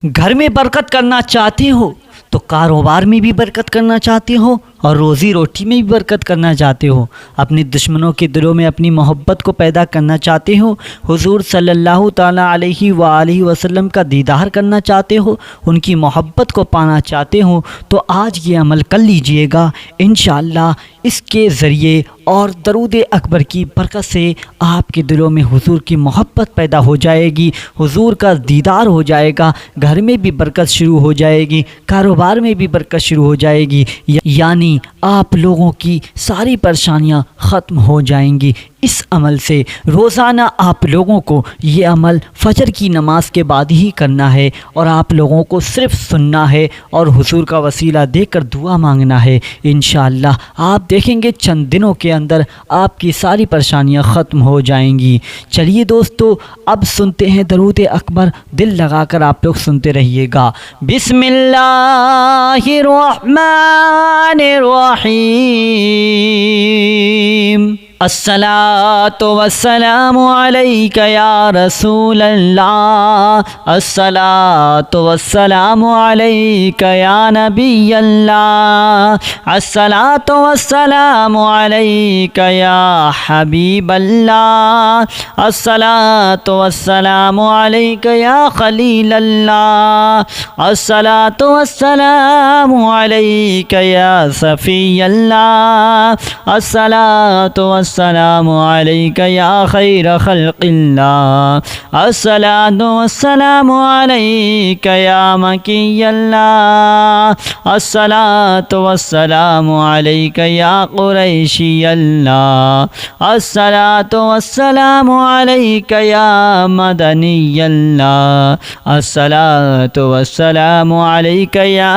घर में बरकत करना चाहते हो तो कारोबार में भी बरकत करना चाहते हो और रोज़ी रोटी में भी बरकत करना चाहते हो, अपने दुश्मनों के दिलों में अपनी मोहब्बत को पैदा करना चाहते हो, हुजूर सल्लल्लाहु ताला अलैहि वालैहि वसल्लम का दीदार करना चाहते हो, उनकी मोहब्बत को पाना चाहते हो, तो आज ये अमल कर लीजिएगा। इंशाअल्लाह इसके ज़रिए और दरूद अकबर की बरकत से आपके दिलों में हुजूर की मोहब्बत पैदा हो जाएगी, हुजूर का दीदार हो जाएगा, घर में भी बरकत शुरू हो जाएगी, कारोबार में भी बरकत शुरू हो जाएगी, यानी आप लोगों की सारी परेशानियां ख़त्म हो जाएंगी। इस अमल से रोज़ाना आप लोगों को ये अमल फ़जर की नमाज के बाद ही करना है और आप लोगों को सिर्फ़ सुनना है और हुजूर का वसीला देकर दुआ मांगना है। इंशाअल्लाह आप देखेंगे चंद दिनों के अंदर आपकी सारी परेशानियां ख़त्म हो जाएंगी। चलिए दोस्तों, अब सुनते हैं दरूद अकबर, दिल लगाकर आप लोग सुनते रहिएगा। बिस्मिल्लाहिर्रहमानिर्रहीम। अस्सलातु वस्सलामु अलैका या रसूल अल्लाह, अस्सलातु वस्सलामु अलैका या नबी अल्लाह, अस्सलातु वस्सलामु अलैका या हबीब अल्लाह, अस्सलातु वस्सलामु अलैका या खलील अल्लाह, अस्सलातु वस्सलामु अलैका या सफ़ी अल्लाह, अस्सलातु अस्सलामु अलैका या खैर खल्क़िल्लाह, अस्सलातु वस्सलामु अलैका या मकी अल्लाह, अस्सलातु वस्सलामु अलैका या कुरैशी अल्लाह, अस्सलातु वस्सलामु अलैका या मदनी अल्लाह, अस्सलातु वस्सलामु अलैका या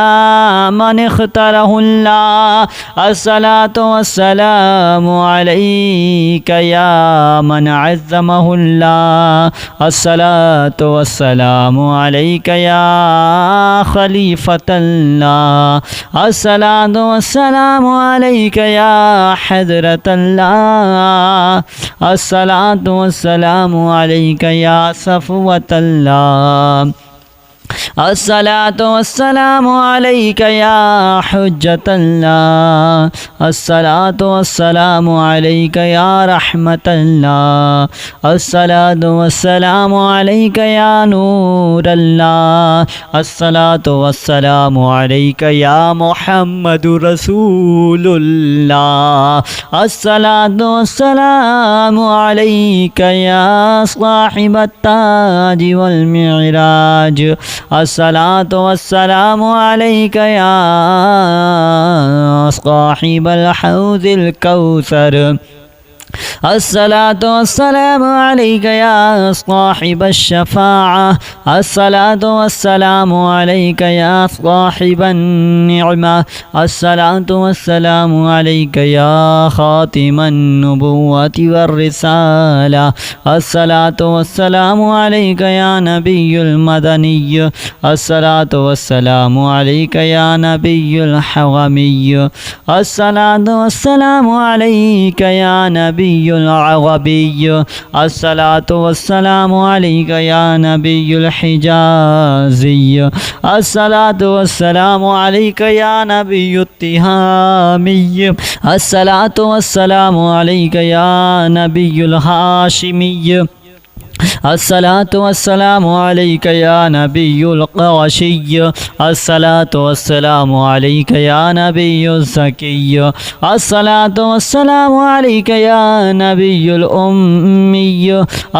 मन इख्तरहुल्लाह, अस्सलातु वस्सलामु अलैका या मन अज़्ज़महुल्लाह, अस्सलातु वस्सलामु अलैका या खलीफतल्लाह, अस्सलातु वस्सलामु अलैका या हज़रतल्लाह, अस्सलातु वस्सलामु अलैका या सफ़वतल्लाह, अस्सलातु वस्सलामु अलैका या हुज्जतल्लाह, अस्सलातु वस्सलामु अलैका या रहमतल्लाह, अस्सलातु वस्सलामु अलैका या नूरल्लाह, अस्सलातु वस्सलामु अलैका या मुहम्मदुर रसूलुल्लाह, अस्सलातु वस्सलामु अलैका या साहिबत ताज वल मिअराज, अस्सलातु वस्सलामु अलैका या साहिबल हौज़िल कौसर, अस्सलातु वस्सलामु अलैका या साहिबश शफ़ाअह, अस्सलातु वस्सलामु अलैका या साहिबन निअमा, अस्सलातु वस्सलामु अलैका या खातिमन नुबुव्वति वर रिसाला, अस्सलातु वस्सलामु अलैका या नबियुल मदनी, अस्सलातु वस्सलामु अलैका या नबियुल हवमी, अस्सलातु वस्सलामु अलैका या नबियुल अरबी, अस्सलातु वस्सलामु अलैका या नबियुल हिजाज़ी, अस्सलातु वस्सलामु अलैका या नबियुत तिहामी, अस्सलातु वस्सलामु अलैका या नबियुल हाशिमी, अस्सलातु वस्सलामु अलैका या नबियुल क़ुरैशी, अस्सलातु वस्सलामु अलैका या नबियुल ज़की, अस्सलातु वस्सलामु अलैका या नबियुल उम्मी,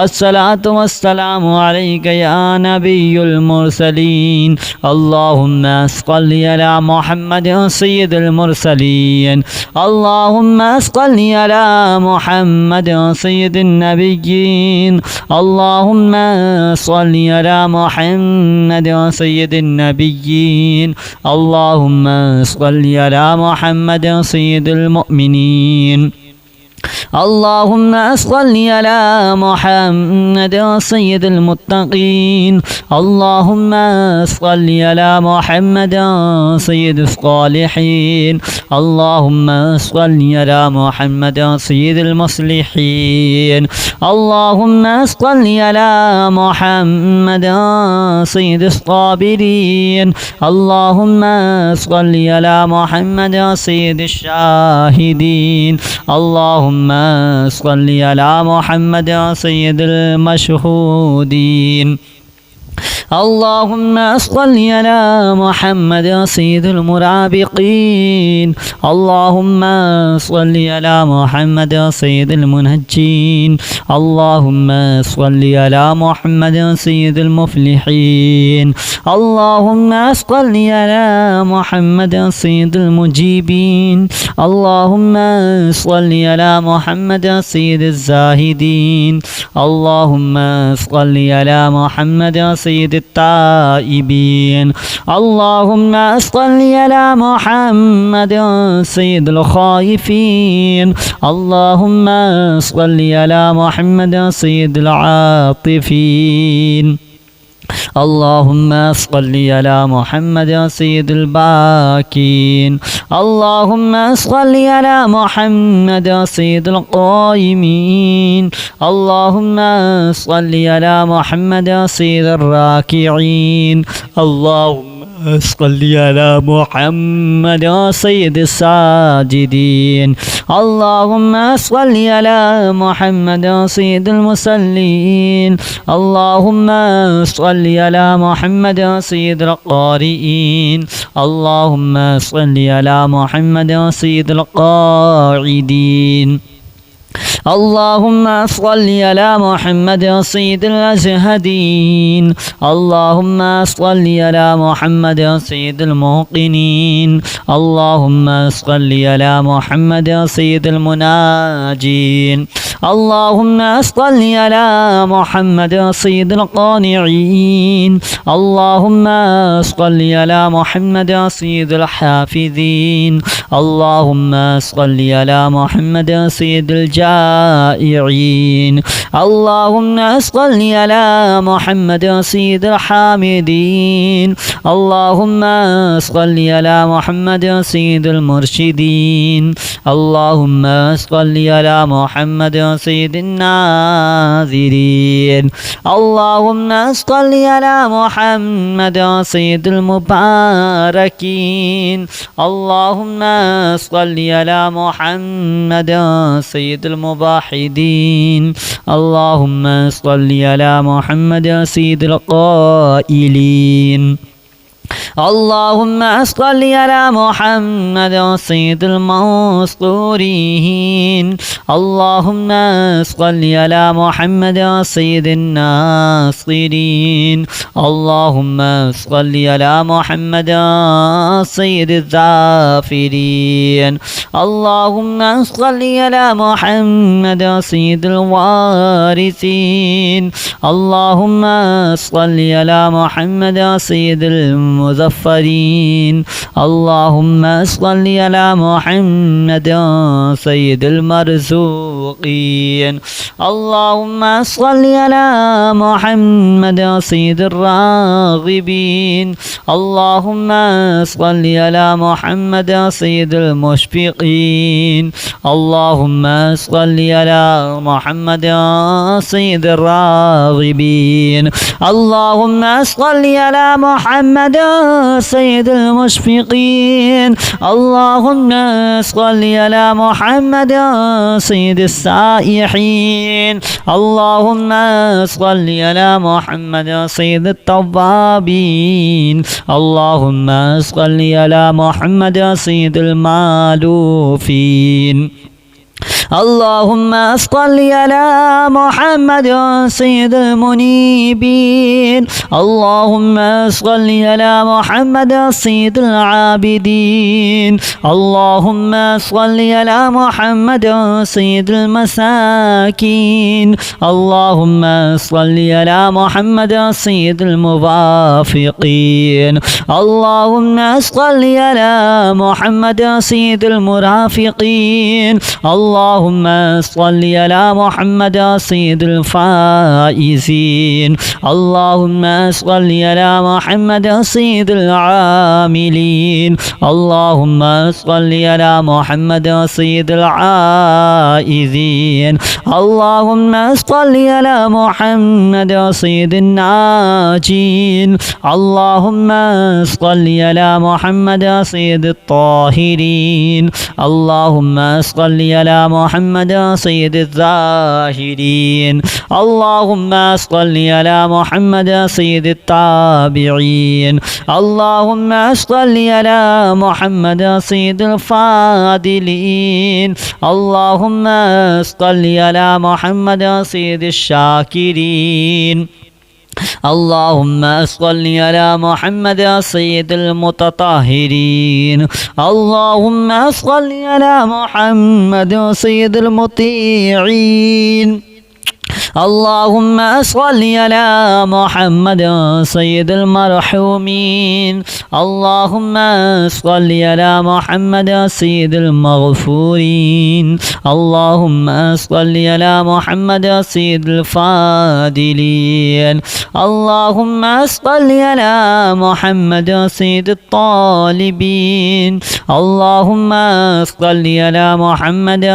अस्सलातु वस्सलामु अलैका या नबियुल मुरसलीन, अल्लाहुम्मा सल्लि अला मुहम्मदिन सय्यिदिल मुरसलीन, अल्लाहुम्मा सल्लि अला मुहम्मदिन सय्यिदिन नबिय्यीन, अल्लाहुम्मा सल्लि अला मुहम्मदिन सय्यिदिन नबिय्यीन, अल्लाहुम्मा सल्लि अला मुहम्मदिन सय्यिदिल मुअमिनीन, اللهم صل على محمد سيد المتقين. اللهم صل على محمد سيد الصالحين. اللهم صل على محمد سيد المصلحين. اللهم صل على محمد سيد الصابرين. اللهم صل على محمد سيد الشاهدين. اللهم صل على محمد سيد المشهودين. اللهم صل على محمد سيد المرابقين. اللهم صل على محمد سيد المنهجين. اللهم صل على محمد سيد المفلحين. اللهم صل على محمد سيد المجيبين. اللهم صل على محمد سيد الزاهدين. اللهم صل على محمد سيد التائبين. اللهم صل على محمد سيد الخائفين. اللهم صل على محمد سيد العاطفين. اللهم صل على محمد سيد الباكين. اللهم صل على محمد سيد القائمين. اللهم صل على محمد سيد الراكعين. اللهم صل على محمد سيد الساجدين. اللهم صل على محمد سيد المصلين. اللهم صل على محمد سيد القارئين. اللهم صل على محمد سيد القاعدين. اللهم صل على محمد سيد الأزهدين. اللهم صل على محمد سيد الموقنين. اللهم صل على محمد سيد المناجين. اللهم صل على محمد سيد القانعين. اللهم صل على محمد سيد الحافظين. اللهم صل على محمد سيد الجائعين. اللهم صل على محمد سيد الحامدين. اللهم صل على محمد سيد المرشدين. اللهم صل على محمد سيد الناذرين. اللهم صل على محمد سيد المباركين. اللهم صل على محمد سيد المباحدين. اللهم صل على محمد سيد القائلين. اللهم صل على محمد سيد المنصورين. اللهم صل على محمد سيد الناصرين. اللهم صل على محمد سيد الظافرين. اللهم صل على محمد سيد الوارثين. اللهم صل على محمد سيد المظفرين. اللهم صل على محمد سيد المرزوقين. اللهم صل على محمد سيد الراغبين. اللهم صل على محمد سيد المشفقين. اللهم صل على محمد سيد الراغبين. اللهم صل على محمد سيد المشفقين. اللهم صل على محمد سيد السائحين. اللهم صل على محمد سيد التوابين. اللهم صل على محمد سيد المالوفين. اللهم صل على محمد سيد المنيبين. اللهم صل على محمد سيد العابدين. اللهم صل على محمد سيد المساكين. اللهم صل على محمد سيد الموافقين. اللهم صل على محمد سيد المرافقين. اللهم اللهم صل على محمد سيد الفائزين اللهم صل على محمد سيد العاملين اللهم صل على محمد سيد العائذين اللهم صل على محمد سيد الناجين اللهم صل على محمد سيد الطاهرين اللهم صل على محمد سيد الزاهرين اللهم صل على محمد سيد التابعين اللهم صل على محمد سيد الفاضلين اللهم صل على محمد سيد الشاكرين اللهم صل على محمد سيد المتطهرين اللهم صل على محمد سيد المطيعين اللهم صل على محمد سيد المرحومين اللهم صل على محمد سيد المغفورين اللهم صل على محمد سيد الفاضلين اللهم صل على محمد سيد الطالبين اللهم صل على محمد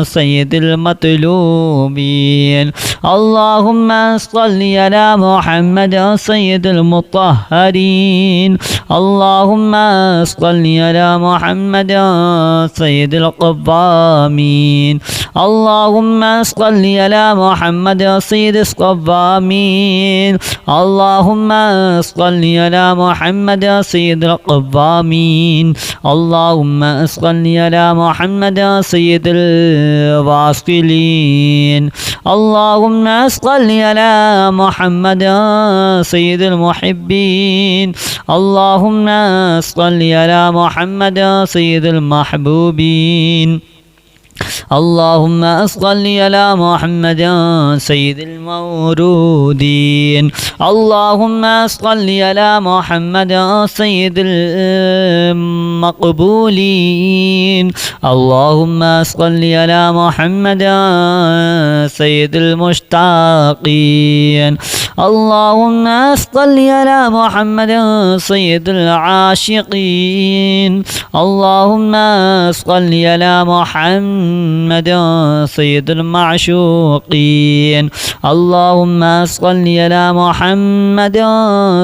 سيد المطلوبين اللهم صل على محمد سيد المطهرين اللهم صل على محمد سيد القوامين اللهم صل على محمد سيد القوامين اللهم صل على محمد سيد القوامين اللهم صل على محمد سيد الواصلين اللهم صل على محمد سيد المحبين اللهم صل على محمد سيد المحبوبين اللهم صل على محمد سيد المورودين اللهم صل على محمد سيد المقبولين اللهم صل على محمد سيد المشتاقين اللهم صل على محمد سيد العاشقين اللهم صل على محمد سيد المعشوقين اللهم صل على محمد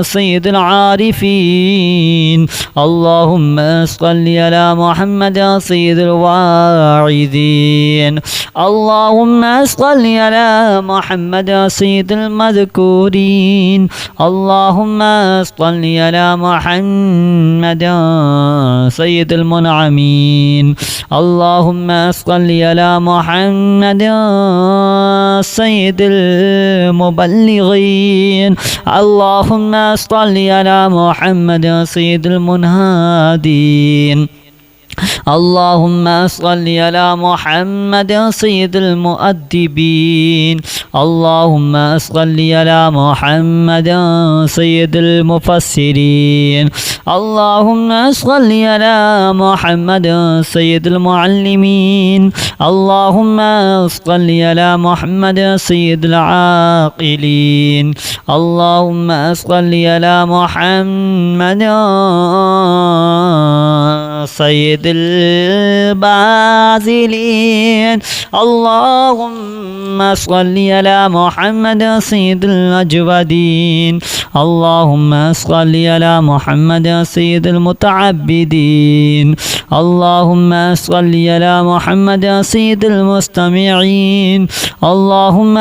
سيد العارفين اللهم صل على محمد سيد الواعظين اللهم صل على محمد سيد المذكورين اللهم صل على محمد سيد المنعمين اللهم صل على محمد سيد المبلغين اللهم صل على محمد سيد المنهادين اللهم صل على محمد سيد المؤدبين اللهم صل على محمد سيد المفسرين اللهم صل على محمد سيد المعلمين اللهم صل على محمد سيد العاقلين اللهم صل على محمد سيد البازلين اللهم صل على محمد سيد الأجودين اللهم صل على محمد سيد المتعبدين اللهم صل على محمد سيد المستمعين اللهم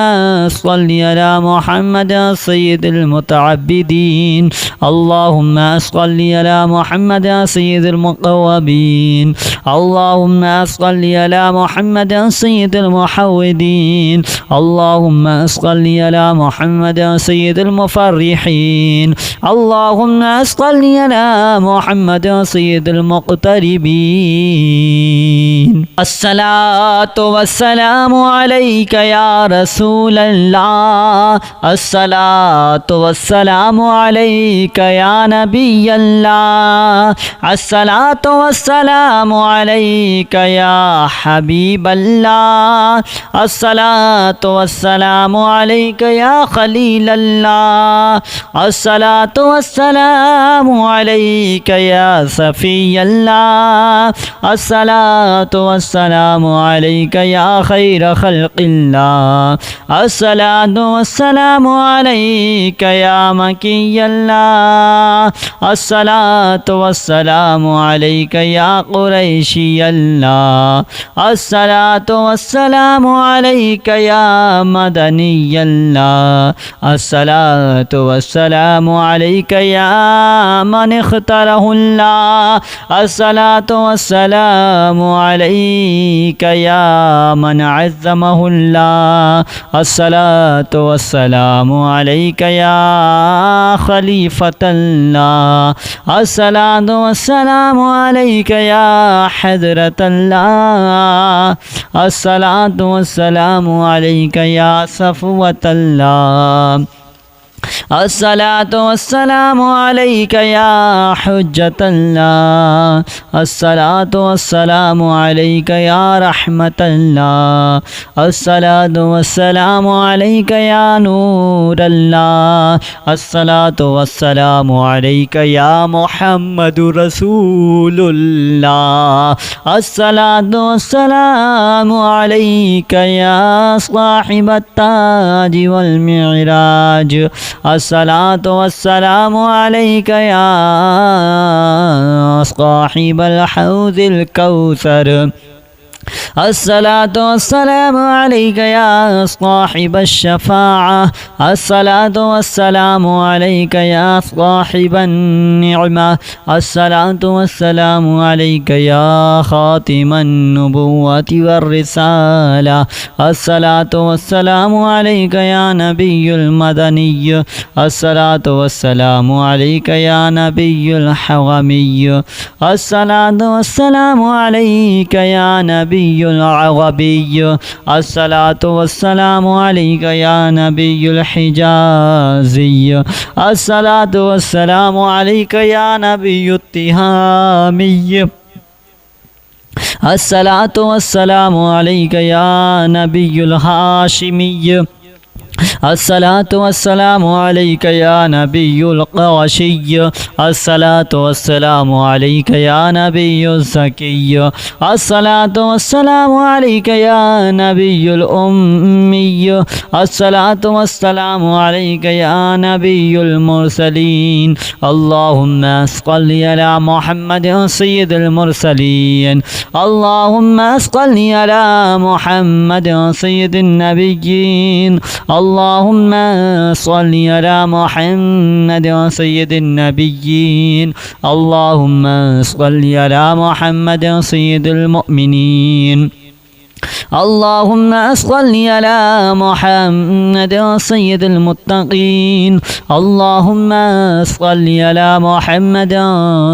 صل على محمد سيد المتعبدين اللهم صل على محمد سيد المقوبين اللهم صل على محمد سيد المحودين اللهم صل على محمد سيد المفرحين اللهم صل على محمد سيد المقتربين الصلاة والسلام عليك يا رسول الله الصلاة والسلام عليك يا نبي الله الصلاة والسلام عليك يا حبيب الله الصلاة والسلام عليك يا خليل الله الصلاة والسلام عليك يا صفي الله الصلاة والسلام عليك يا خير خلق الله الصلاة والسلام عليك يا مكي الله الصلاة والسلام عليك يا قريشي الله الصلاة والسلام عليك يا مدني الله الصلاة والسلام عليك يا من اختاره الله الصلاة والسلام عليك يا من عظمه الله الصلاة والسلام عليك يا خليفة الله الصلاة والسلام عليك يا حضرة الله الصلاة والسلام عليك يا صفوة الله الصلاة والسلام عليك يا حجة الله الصلاة والسلام عليك يا رحمة الله الصلاة والسلام عليك يا نور الله الصلاة والسلام عليك يا محمد رسول الله الصلاة والسلام عليك يا صاحب التاج والمعراج الصلاة والسلام عليك يا صاحب الحوض الكوثر الصلاة والسلام عليك يا صاحب الشفاعة الصلاة والسلام عليك يا صاحب النعمة الصلاة والسلام عليك يا خاتم النبوة والرسالة الصلاة والسلام عليك يا نبي المدني الصلاة والسلام عليك يا نبي الحومي الصلاة والسلام عليك يا نبي العربي الصلاة والسلام عليك يا نبي الحجازي الصلاة والسلام عليك يا نبي التهامي الصلاة والسلام عليك يا نبي الهاشمي الصلاة والسلام عليك يا نبي القرشي الصلاة والسلام عليك يا نبي الزكي الصلاة والسلام عليك يا نبي الأمي الصلاة والسلام عليك يا نبي المرسلين اللهم صل على محمد سيد المرسلين اللهم صل على محمد سيد النبيين اللهم صل على محمد سيد النبيين اللهم صل على محمد سيد المؤمنين اللهم صل على محمد سيد المتقين اللهم صل على محمد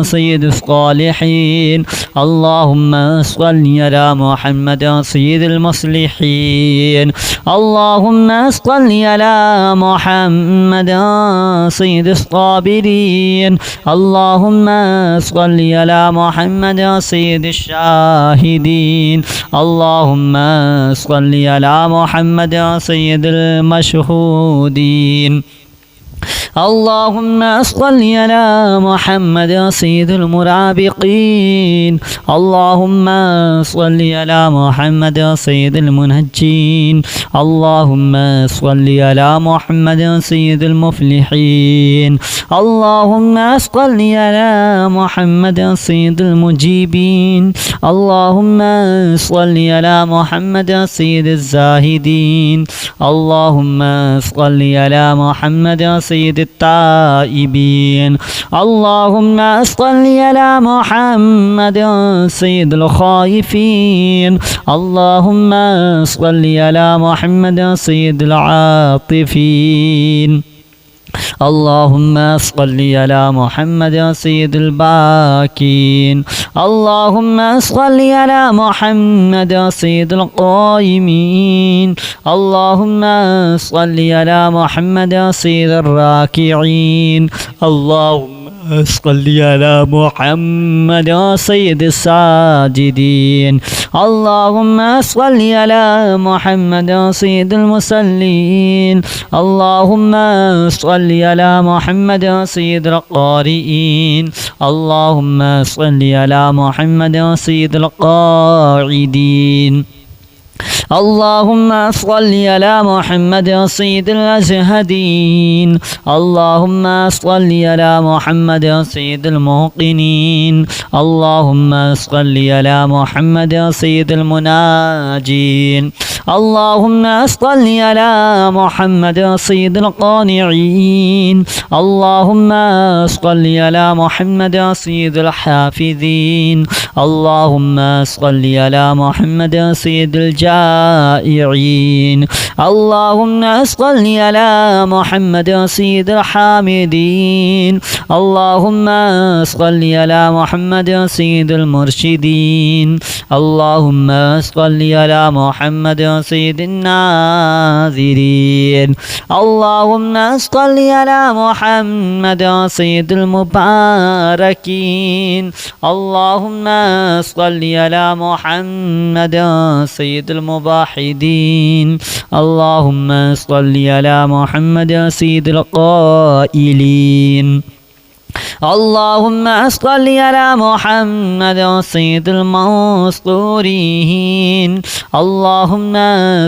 سيد الصالحين اللهم صل على محمد سيد المصلحين اللهم صل على محمد سيد الصابرين اللهم صل على محمد سيد الشاهدين اللهم صل على محمد سيد المشهودين اللهم صل على محمد سيد المرابقين اللهم صل على محمد سيد المنهجين اللهم صل على محمد سيد المفلحين اللهم صل على محمد سيد المجيبين اللهم صل على محمد سيد الزاهدين اللهم صل على محمد سيد التائبين اللهم صل على محمد سيد الخائفين اللهم صل على محمد سيد العاطفين اللهم صل على محمد سيد الباكين اللهم صل على محمد سيد القائمين اللهم صل على محمد سيد الراكعين اللهم صل على محمد سيد الساجدين اللهم صل على محمد سيد المصلين اللهم صل على محمد سيد القارئين اللهم صل على محمد سيد القاعدين اللهم صل على محمد سيد الأزهدين اللهم صل على محمد سيد الموقنين اللهم صل على محمد سيد المناجين اللهم صل على محمد سيد القانعين اللهم صل على محمد سيد الحافظين اللهم صل على محمد سيد الجائعين اللهم صل على محمد سيد الحامدين اللهم صل على محمد سيد المرشدين اللهم صل على محمد سيد الناذرين اللهم صل على محمد سيد المباركين اللهم صل على محمد سيد المباحدين اللهم صل على محمد سيد القائلين اللهم صل على محمد سيد المنصورين اللهم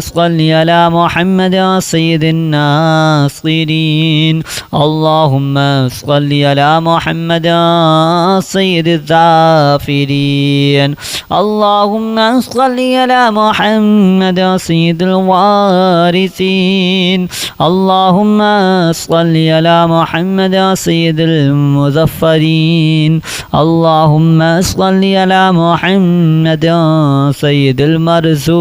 صل على محمد سيد الناصرين اللهم صل على محمد سيد الذافرين اللهم صل على محمد سيد الوارثين اللهم صل على محمد سيد المظفرين اللهم صل على محمد سيد المرزوقين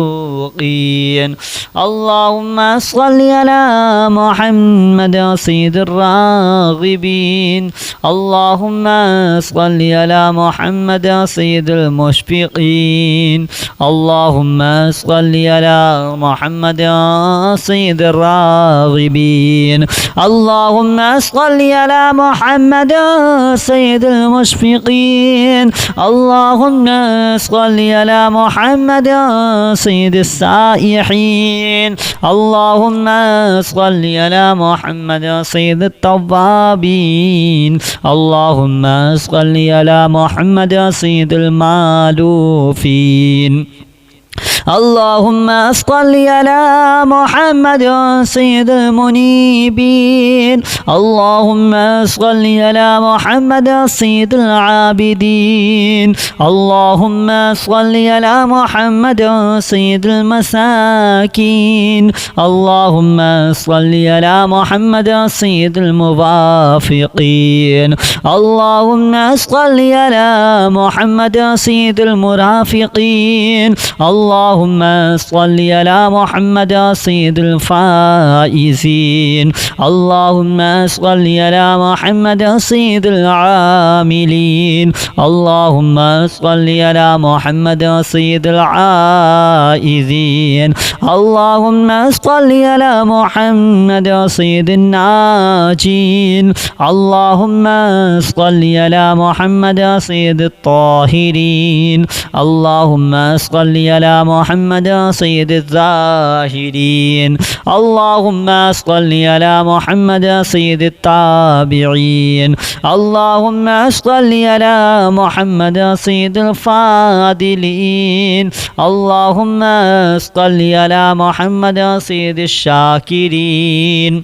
اللهم صل على محمد سيد الراغبين اللهم صل على محمد سيد المشفقين اللهم صل على محمد سيد الراغبين اللهم صل على محمد سيد المشفقين اللهم صل على محمد سيد السائحين اللهم صل على محمد سيد التوابين اللهم صل على محمد سيد المالوفين اللهم صل على محمد سيد المنيبين اللهم صل على محمد سيد العابدين اللهم صل على محمد سيد المساكين اللهم صل على محمد سيد الموافقين اللهم صل على محمد سيد المرافقين اللهم صل على محمد سيد الفائزين اللهم صل على محمد سيد العاملين اللهم صل على محمد سيد العائذين اللهم صل على محمد سيد الناجين اللهم صل على محمد سيد الطاهرين اللهم صل على محمد سيد الزاهرين اللهم صل على محمد سيد التابعين اللهم صل على محمد سيد الفاضلين اللهم صل على محمد سيد الشاكرين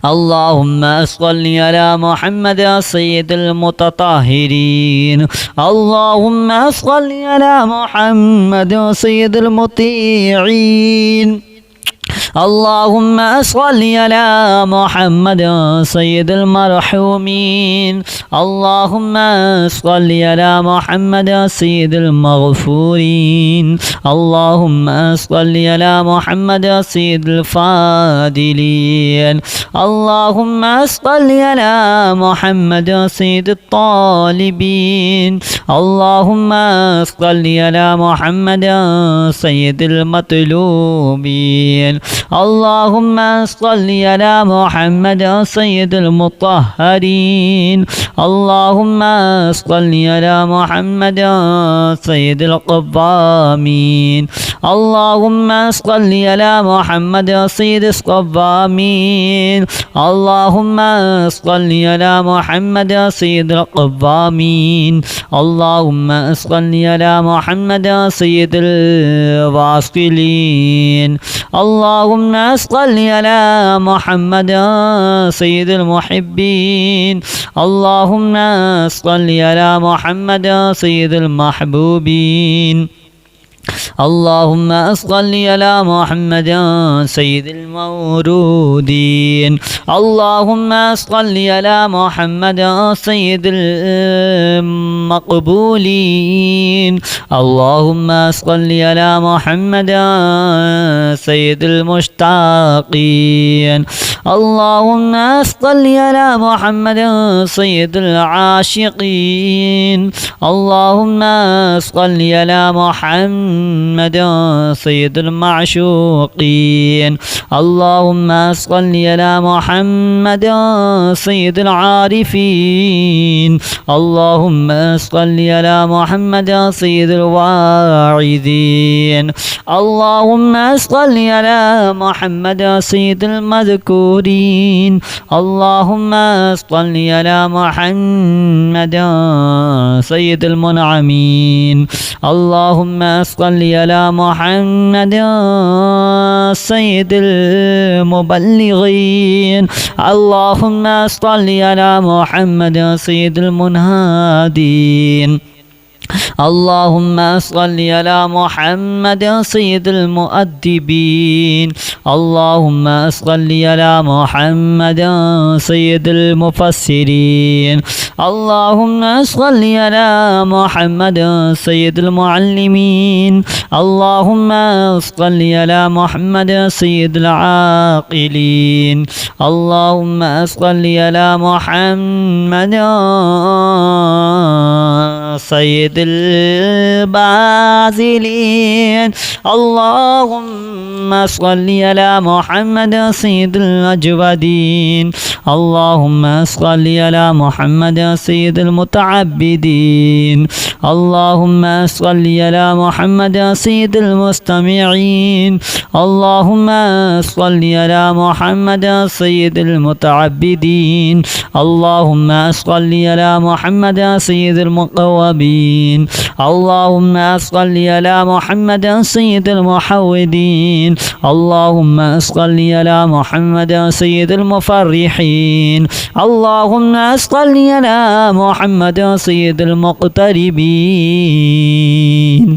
اللهم صل على محمد سيد المتطهرين اللهم صل على محمد سيد المطيعين اللهم صل على محمد سيد المرحومين اللهم صل على محمد سيد المغفورين اللهم صل على محمد سيد الفاضلين اللهم صل على محمد سيد الطالبين اللهم صل على محمد سيد المطلوبين اللهم صل على محمد سيد المطهرين اللهم صل على محمد سيد القوامين اللهم صل على محمد سيد القوامين اللهم صل على محمد سيد القوامين اللهم صل على محمد سيد الواصلين اللهم صل على محمد سيد المحبين اللهم صل على محمد سيد المحبوبين اللهم صل على محمد سيد المورودين اللهم صل على محمد سيد المقبولين اللهم صل على محمد سيد المشتاقين اللهم صل على محمد سيد العاشقين اللهم صل على محمد سيد المعشوقين اللهم صل على محمد سيد العارفين اللهم صل على محمد سيد الواعظين اللهم صل على محمد سيد المذكورين اللهم صل على محمد سيد المنعمين اللهم صل على محمد سيد المبلغين اللهم صل على محمد سيد المنهادين اللهم صل على محمد سيد المؤدبين اللهم صل على محمد سيد المفسرين اللهم صل على محمد سيد المعلمين اللهم صل على محمد سيد العاقلين اللهم صل على محمد سيد البازلين اللهم صل على محمد سيد الأجودين اللهم صل على محمد سيد المتعبدين اللهم صل على محمد سيد المستمعين اللهم صل على محمد سيد المتعبدين اللهم صل على محمد سيد المقومين اللهم صل على محمد سيد المحودين اللهم صل على محمد سيد المفرحين اللهم صل على محمد سيد المقتربين